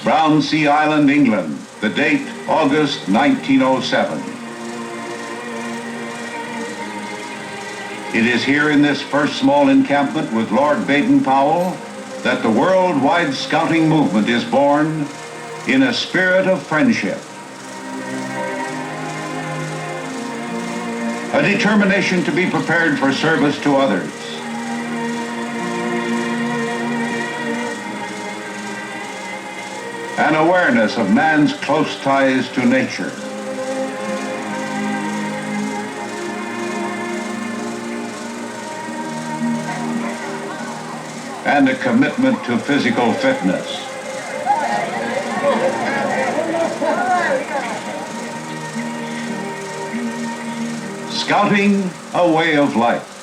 Brownsea Island, England. The date, August 1907. It is here in this first small encampment with Lord Baden-Powell that the worldwide scouting movement is born in a spirit of friendship. A determination to be prepared for service to others. An awareness of man's close ties to nature. And a commitment to physical fitness. Scouting, a way of life.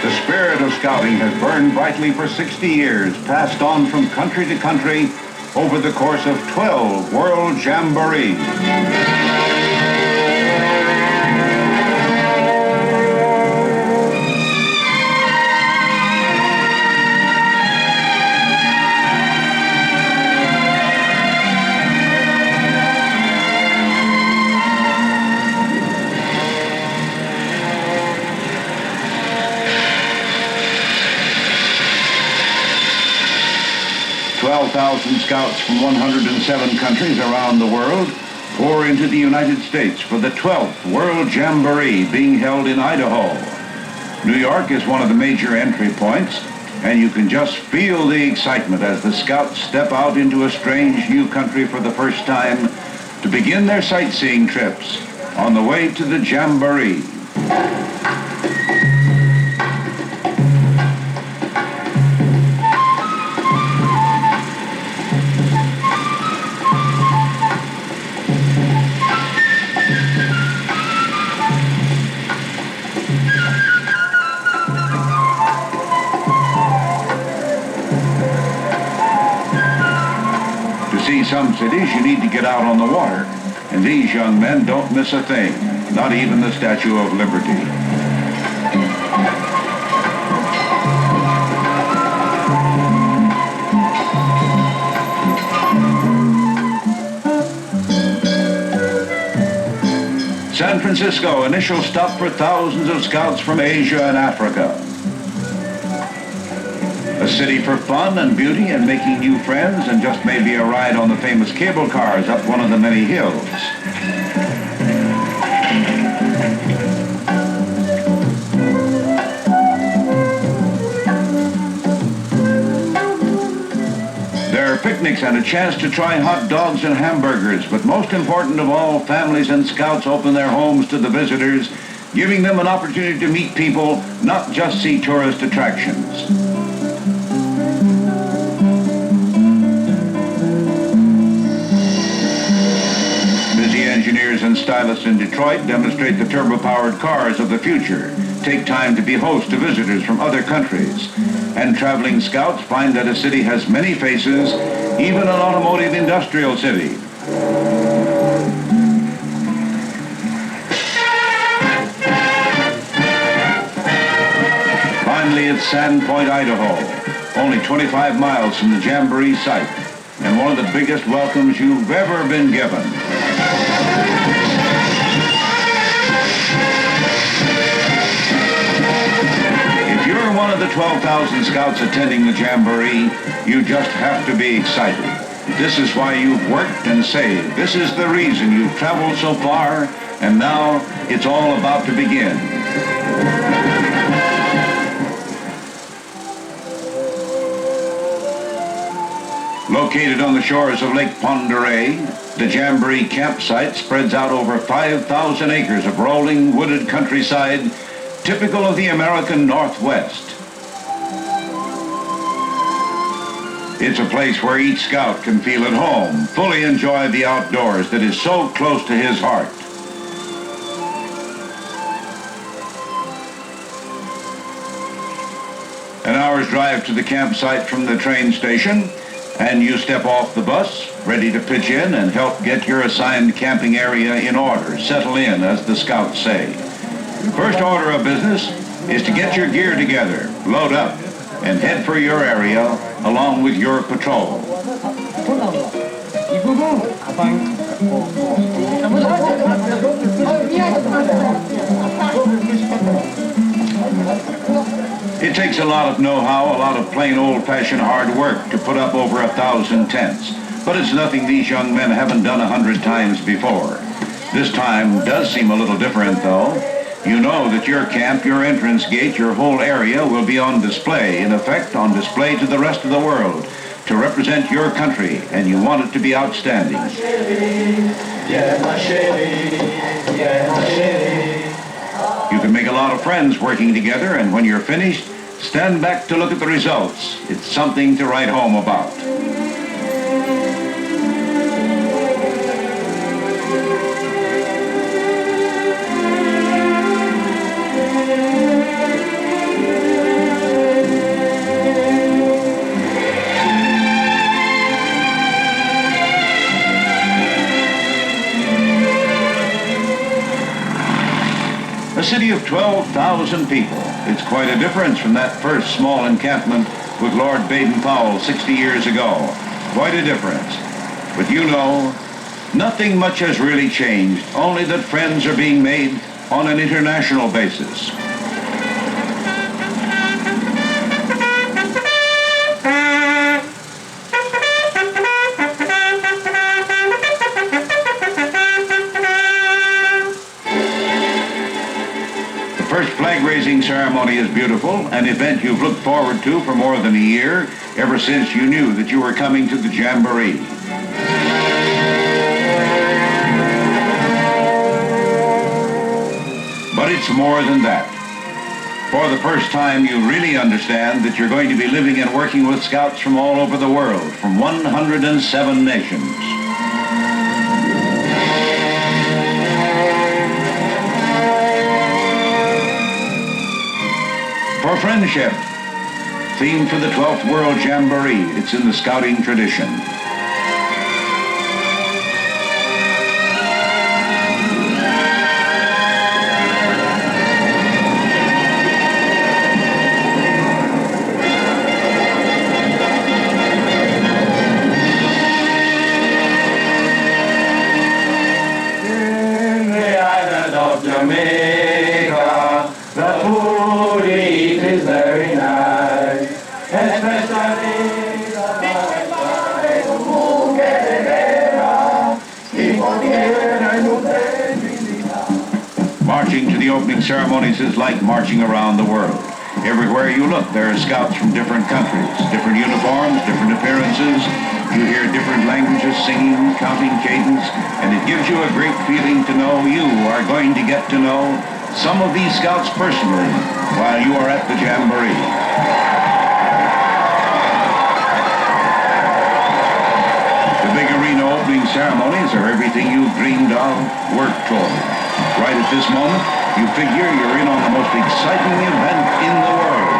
The spirit of scouting has burned brightly for 60 years, passed on from country to country over the course of 12 World Jamborees. 12,000 scouts from 107 countries around the world pour into the United States for the 12th World Jamboree being held in Idaho. New York is one of the major entry points, and you can just feel the excitement as the scouts step out into a strange new country for the first time to begin their sightseeing trips on the way to the Jamboree. Some cities you need to get out on the water, and these young men don't miss a thing, not even the Statue of Liberty. San Francisco, initial stop for thousands of scouts from Asia and Africa. A city for fun and beauty and making new friends, and just maybe a ride on the famous cable cars up one of the many hills. There are picnics and a chance to try hot dogs and hamburgers, but most important of all, families and scouts open their homes to the visitors, giving them an opportunity to meet people, not just see tourist attractions. Engineers and stylists in Detroit demonstrate the turbo-powered cars of the future, take time to be host to visitors from other countries, and traveling scouts find that a city has many faces, even an automotive industrial city. Finally, it's Sandpoint, Idaho, only 25 miles from the Jamboree site, and one of the biggest welcomes you've ever been given. If you're one of the 12,000 scouts attending the Jamboree, you just have to be excited. This is why you've worked and saved. This is the reason you've traveled so far, and now it's all about to begin. Located on the shores of Lake Pend-d'Oreille, the Jamboree campsite spreads out over 5,000 acres of rolling, wooded countryside, typical of the American Northwest. It's a place where each scout can feel at home, fully enjoy the outdoors that is so close to his heart. An hour's drive to the campsite from the train station, and you step off the bus, ready to pitch in and help get your assigned camping area in order, settle in, as the scouts say. First order of business is to get your gear together, load up, and head for your area along with your patrol. It takes a lot of know-how, a lot of plain old-fashioned hard work to put up over 1,000 tents. But it's nothing these young men haven't done 100 times before. This time does seem a little different, though. You know that your camp, your entrance gate, your whole area will be on display, in effect on display to the rest of the world, to represent your country, and you want it to be outstanding. You can make a lot of friends working together, and when you're finished, stand back to look at the results. It's something to write home about. A city of 12,000 people. It's quite a difference from that first small encampment with Lord Baden-Powell 60 years ago. Quite a difference. But you know, nothing much has really changed, only that friends are being made on an international basis. Flag-raising ceremony is beautiful, an event you've looked forward to for more than a year, ever since you knew that you were coming to the Jamboree. But it's more than that. For the first time, you really understand that you're going to be living and working with scouts from all over the world, from 107 nations. For friendship, theme for the 12th World Jamboree. It's in the scouting tradition. In the island of Jamaica, the food we eat is very nice, especially the Marching to the opening ceremonies is like marching around the world. Everywhere you look, there are scouts from different countries, different uniforms, different appearances. You hear different languages singing, counting cadence, and it gives you a great feeling to know you are going to get to know some of these scouts personally while you are at the Jamboree. The big arena opening ceremonies are everything you've dreamed of, worked toward. Right at this moment, you figure you're in on the most exciting event in the world.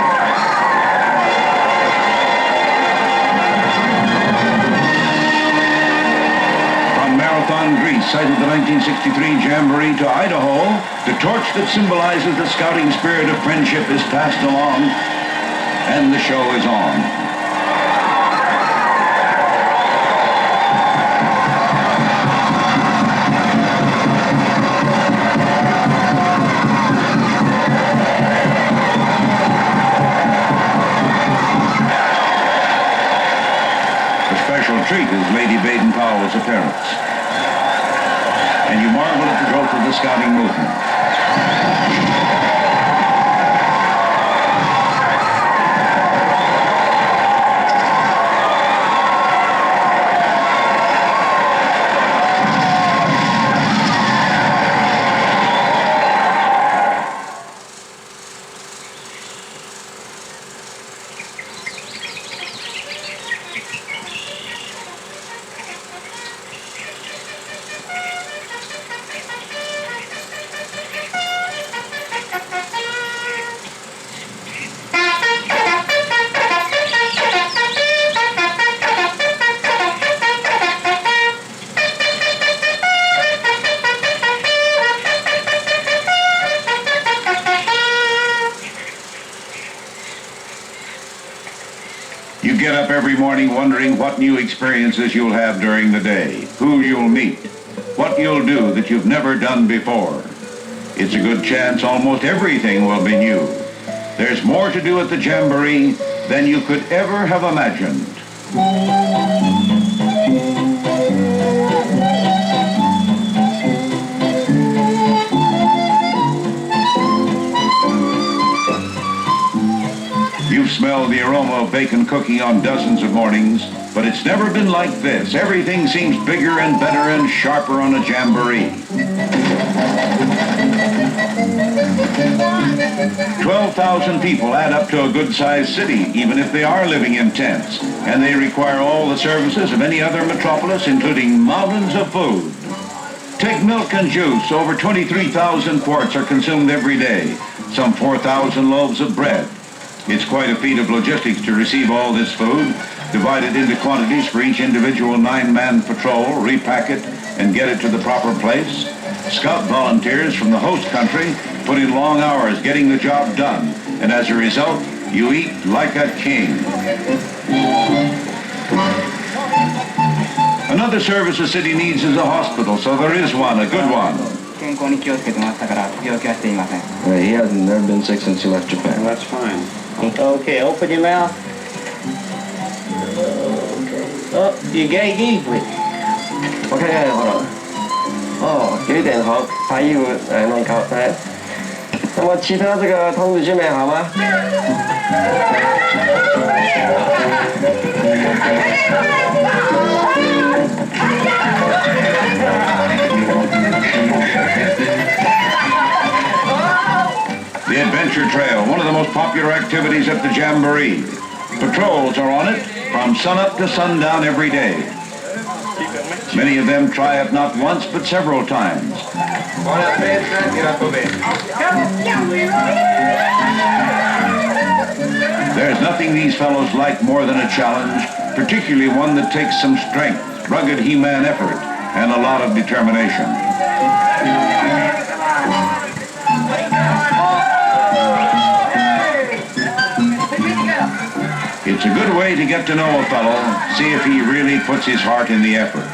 From Marathon, Greece, site of the 1963 Jamboree, to Idaho, the torch that symbolizes the scouting spirit of friendship is passed along, and the show is on. Treat is Lady Baden-Powell's appearance. And you marvel at the growth of the scouting movement. morning wondering what new experiences you'll have during the day, who you'll meet, what you'll do that you've never done before. It's a good chance almost everything will be new. There's more to do at the Jamboree than you could ever have imagined. You've smelled the aroma of bacon cooking on dozens of mornings, but it's never been like this. Everything seems bigger and better and sharper on a Jamboree. 12,000 people add up to a good-sized city, even if they are living in tents, and they require all the services of any other metropolis, including mountains of food. Take milk and juice. Over 23,000 quarts are consumed every day, some 4,000 loaves of bread. It's quite a feat of logistics to receive all this food, divided into quantities for each individual 9-man patrol, repack it, and get it to the proper place. Scout volunteers from the host country put in long hours getting the job done, and as a result, you eat like a king. Another service the city needs is a hospital, so there is one, a good one. He hasn't never been sick since he left Japan. Well, that's fine. Okay, open your mouth. Oh, you gay easily. OK， 好了。哦，有一点好，把衣服来弄好来。那么其他这个同志姐妹好吗？ The Adventure Trail, one of the most popular activities at the Jamboree. Patrols are on it from sunup to sundown every day. Many of them try it not once but several times. There's nothing these fellows like more than a challenge, particularly one that takes some strength, rugged He-Man effort, and a lot of determination. It's a good way to get to know a fellow, see if he really puts his heart in the effort.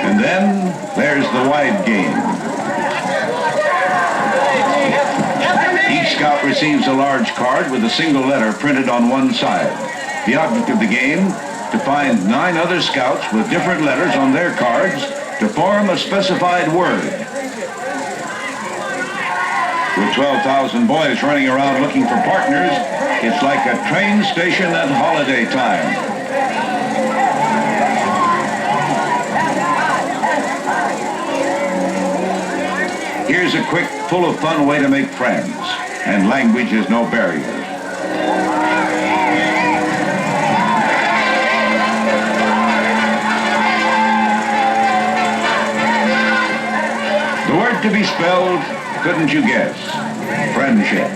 And then there's the wide game. Each scout receives a large card with a single letter printed on one side. The object of the game, to find 9 other scouts with different letters on their cards to form a specified word. With 12,000 boys running around looking for partners, it's like a train station at holiday time. Here's a quick, full of fun way to make friends, and language is no barrier. The word to be spelled, couldn't you guess? Friendship.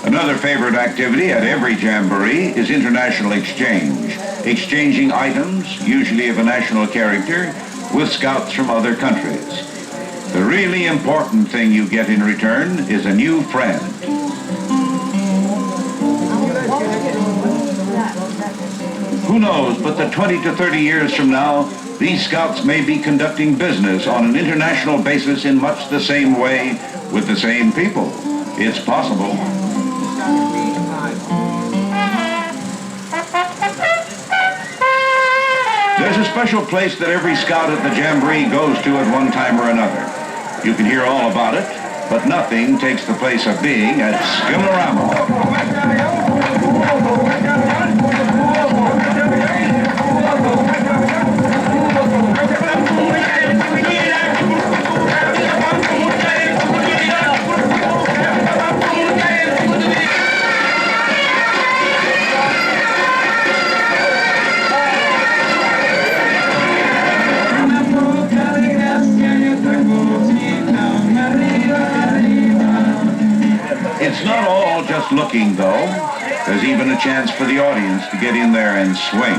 Another favorite activity at every Jamboree is international exchange, exchanging items, usually of a national character, with scouts from other countries. The really important thing you get in return is a new friend. Who knows, but that 20 to 30 years from now, these scouts may be conducting business on an international basis in much the same way with the same people. It's possible. There's a special place that every scout at the Jamboree goes to at one time or another. You can hear all about it, but nothing takes the place of being at Skillarama. It's not all just looking, though. There's even a chance for the audience to get in there and swing.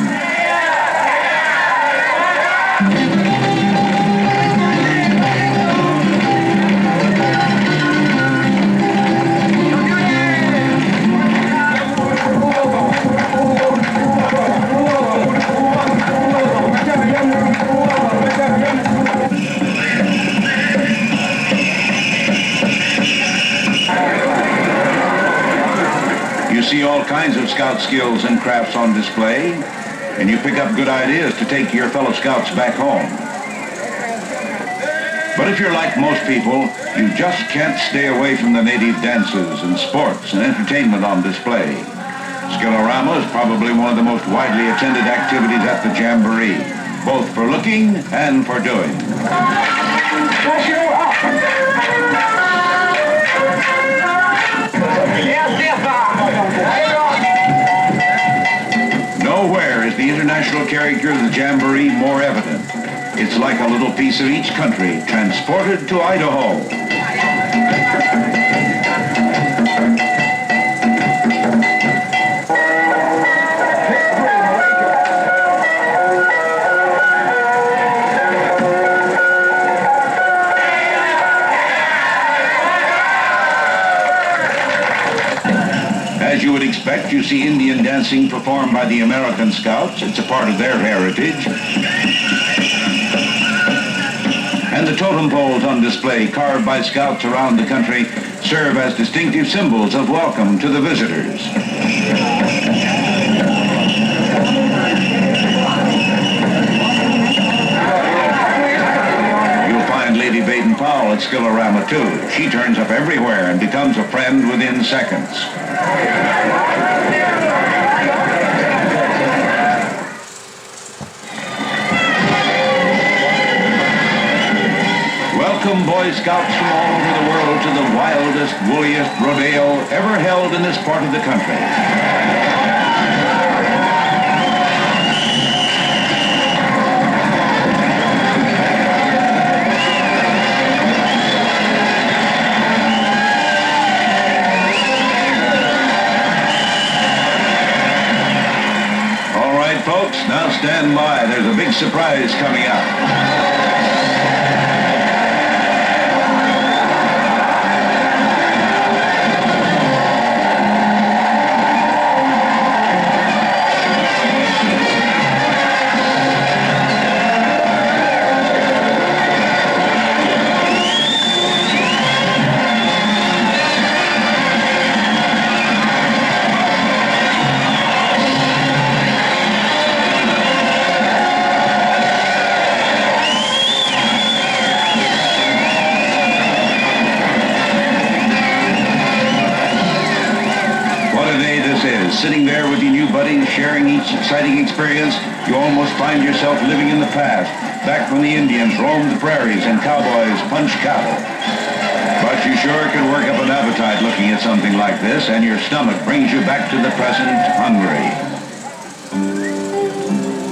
You see all kinds of scout skills and crafts on display, and you pick up good ideas to take to your fellow scouts back home. But if you're like most people, you just can't stay away from the native dances and sports and entertainment on display. Skilorama is probably one of the most widely attended activities at the Jamboree, both for looking and for doing. Nowhere is the international character of the Jamboree more evident. It's like a little piece of each country transported to Idaho. As you would expect, you see Indian dancing performed by the American Scouts. It's a part of their heritage. And the totem poles on display, carved by Scouts around the country, serve as distinctive symbols of welcome to the visitors. You'll find Lady Baden-Powell at Skilorama too. She turns up everywhere and becomes a friend within seconds. Welcome, Boy Scouts from all over the world, to the wildest, wooliest rodeo ever held in this part of the country. All right, folks, now stand by. There's a big surprise coming up. Sitting there with your new buddies, sharing each exciting experience, you almost find yourself living in the past, back when the Indians roamed the prairies and cowboys punched cattle. But you sure can work up an appetite looking at something like this, and your stomach brings you back to the present hungry.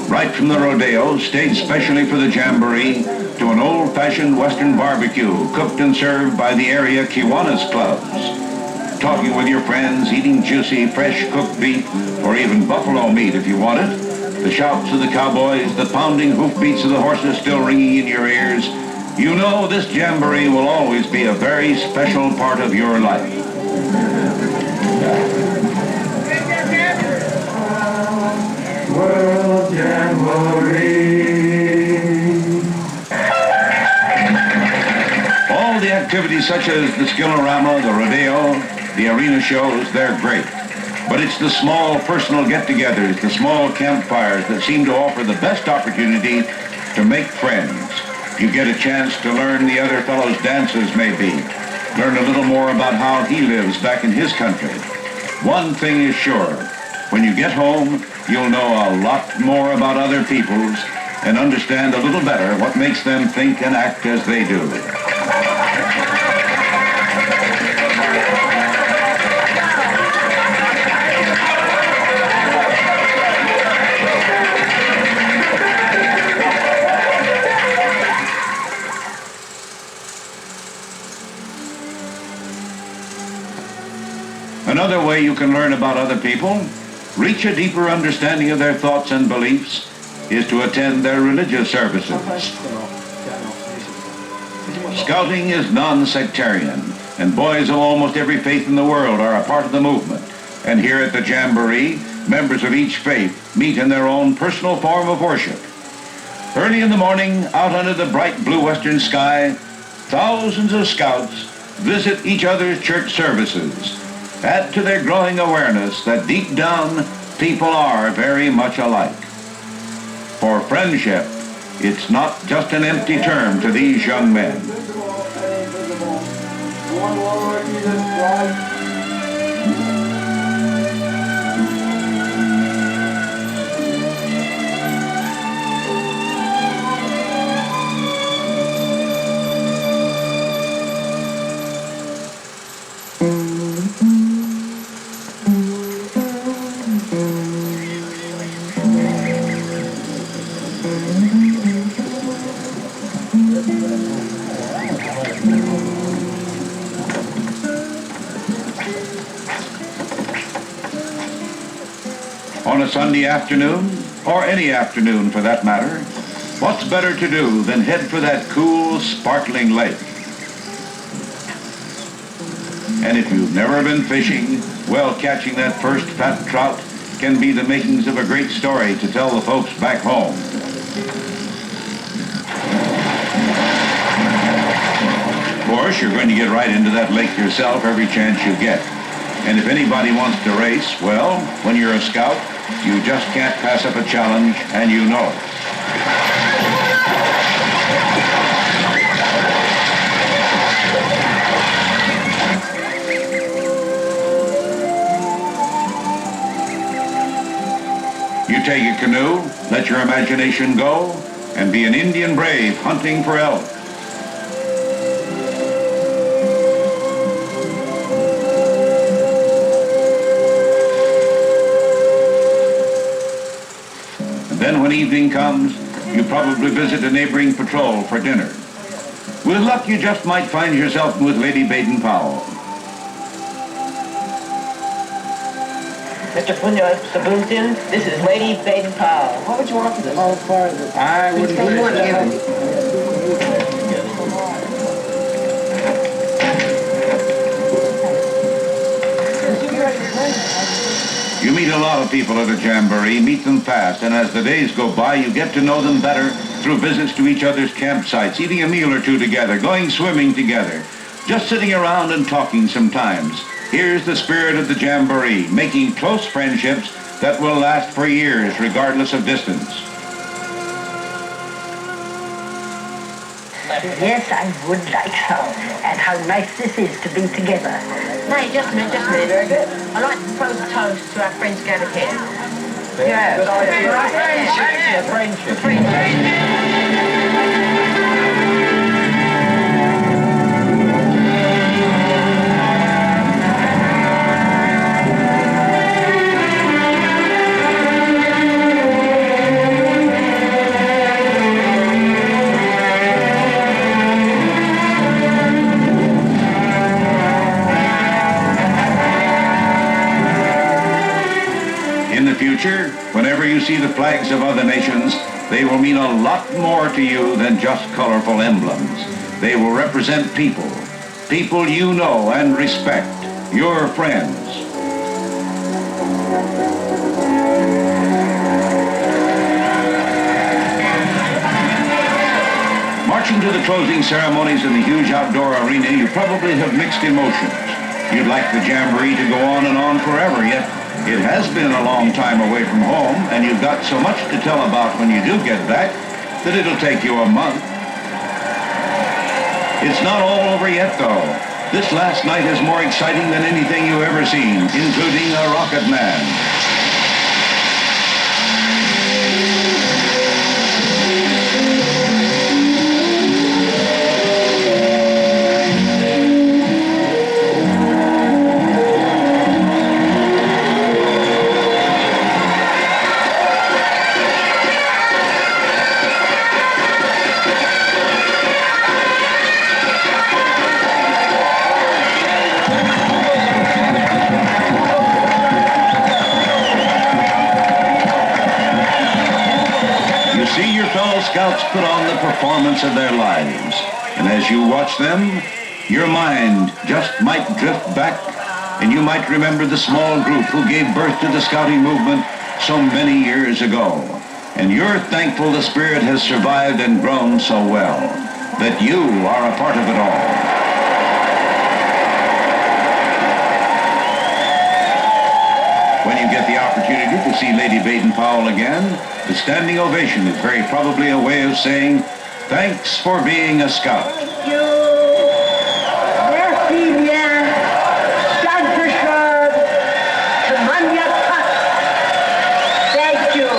Right from the rodeo, staged specially for the Jamboree, to an old-fashioned Western barbecue, cooked and served by the area Kiwanis clubs. Talking with your friends, eating juicy, fresh cooked beef, or even buffalo meat if you want it. The shouts of the cowboys, the pounding hoofbeats of the horses still ringing in your ears. You know this Jamboree will always be a very special part of your life. World Jamboree. All the activities such as the Skilorama, the Rodeo, the arena shows, they're great. But it's the small personal get-togethers, the small campfires that seem to offer the best opportunity to make friends. You get a chance to learn the other fellow's dances maybe. Learn a little more about how he lives back in his country. One thing is sure, when you get home, you'll know a lot more about other people's and understand a little better what makes them think and act as they do. Another way you can learn about other people, reach a deeper understanding of their thoughts and beliefs, is to attend their religious services. Scouting is non-sectarian, and boys of almost every faith in the world are a part of the movement. And here at the Jamboree, members of each faith meet in their own personal form of worship. Early in the morning, out under the bright blue western sky, thousands of scouts visit each other's church services, add to their growing awareness that deep down, people are very much alike. For friendship, it's not just an empty term to these young men. On a Sunday afternoon, or any afternoon for that matter, what's better to do than head for that cool, sparkling lake? And if you've never been fishing, well, catching that first fat trout can be the makings of a great story to tell the folks back home. Of course, you're going to get right into that lake yourself every chance you get. And if anybody wants to race, well, when you're a scout, you just can't pass up a challenge, and you know it. You take a canoe, let your imagination go, and be an Indian brave hunting for elk. Then when evening comes, you probably visit a neighboring patrol for dinner. With luck, you just might find yourself with Lady Baden-Powell. Mr. Sabuntin, this is Lady Baden-Powell. What would you want for this? I would You meet a lot of people at a jamboree, meet them fast, and as the days go by, you get to know them better through visits to each other's campsites, eating a meal or two together, going swimming together, just sitting around and talking sometimes. Here's the spirit of the jamboree, making close friendships that will last for years, regardless of distance. Yes, I would like some. And how nice this is to be together. No, just a minute, Very good. I'd like to propose a toast to our friends gathered here. Yes. Friendship. Whenever you see the flags of other nations, they will mean a lot more to you than just colorful emblems. They will represent people you know and respect, your friends. Marching to the closing ceremonies in the huge outdoor arena, you probably have mixed emotions. You'd like the jamboree to go on and on forever, yet it has been a long time away from home, and you've got so much to tell about when you do get back that it'll take you a month. It's not all over yet, though. This last night is more exciting than anything you've ever seen, including a rocket man. Scouts put on the performance of their lives. And as you watch them, your mind just might drift back, and you might remember the small group who gave birth to the Scouting movement so many years ago. And you're thankful the spirit has survived and grown so well, that you are a part of it all. When you get the opportunity to see Lady Baden-Powell again, the standing ovation is very probably a way of saying, thanks for being a Scout. Thank you. Merci bien. Dankeschön. Thank you.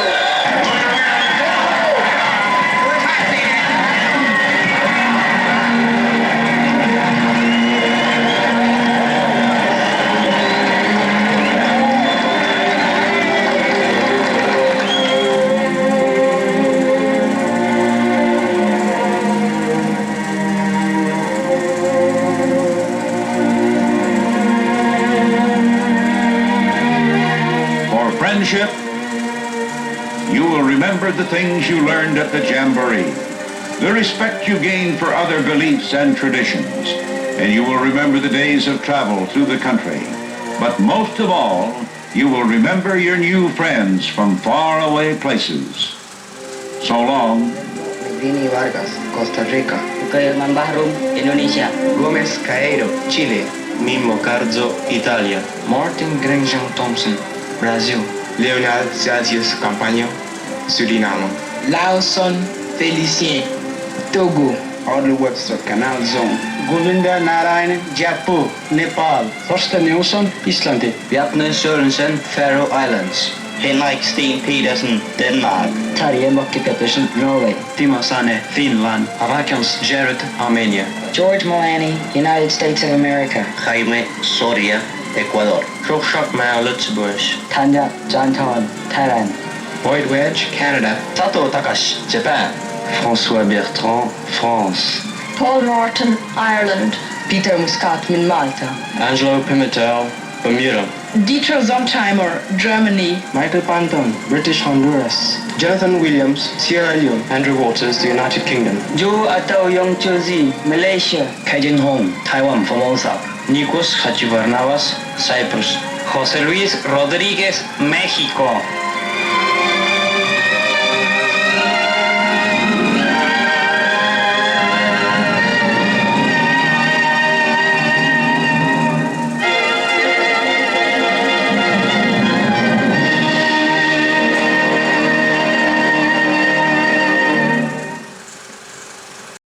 Friendship, you will remember the things you learned at the Jamboree, the respect you gained for other beliefs and traditions, and you will remember the days of travel through the country. But most of all, you will remember your new friends from faraway places. So long. Vini Vargas, Costa Rica. Kelman Bahrum, Indonesia. Gomez Caeiro, Chile. Mimmo Carzo, Italia. Martin Grandjean Thompson, Brazil. Leonard Zatius Campagno, Suriname. Lawson Félicien, Togo. Audrey Webster, Canal Zone. Govinda Narayan, Jaipur, Nepal. Torsten Nilsson, Iceland. Bjarne Sørensen, Faroe Islands. Henrik Sten Pedersen, Denmark. Terje Bakke Pettersen, Norway. Timo Sane, Finland. Arakels Jared, Armenia. George Milani, United States of America. Jaime Soria, Ecuador. Shokshak Mao Luxembourg. Tanya Jantan, Thailand. Boyd Wedge, Canada. Sato Takashi, Japan. François Bertrand, France. Paul Norton, Ireland. Peter Muscat, Malta. Angelo Pimentel, Bermuda. Dieter Sontheimer, Germany. Michael Panton, British Honduras. Jonathan Williams, Sierra Leone. Andrew Waters, the United Kingdom. Joe Atau Yong Chozi, Malaysia. Kaijin Hong, Taiwan, Formosa. Nikos Hachivarnavas, Cyprus. José Luis Rodríguez, México.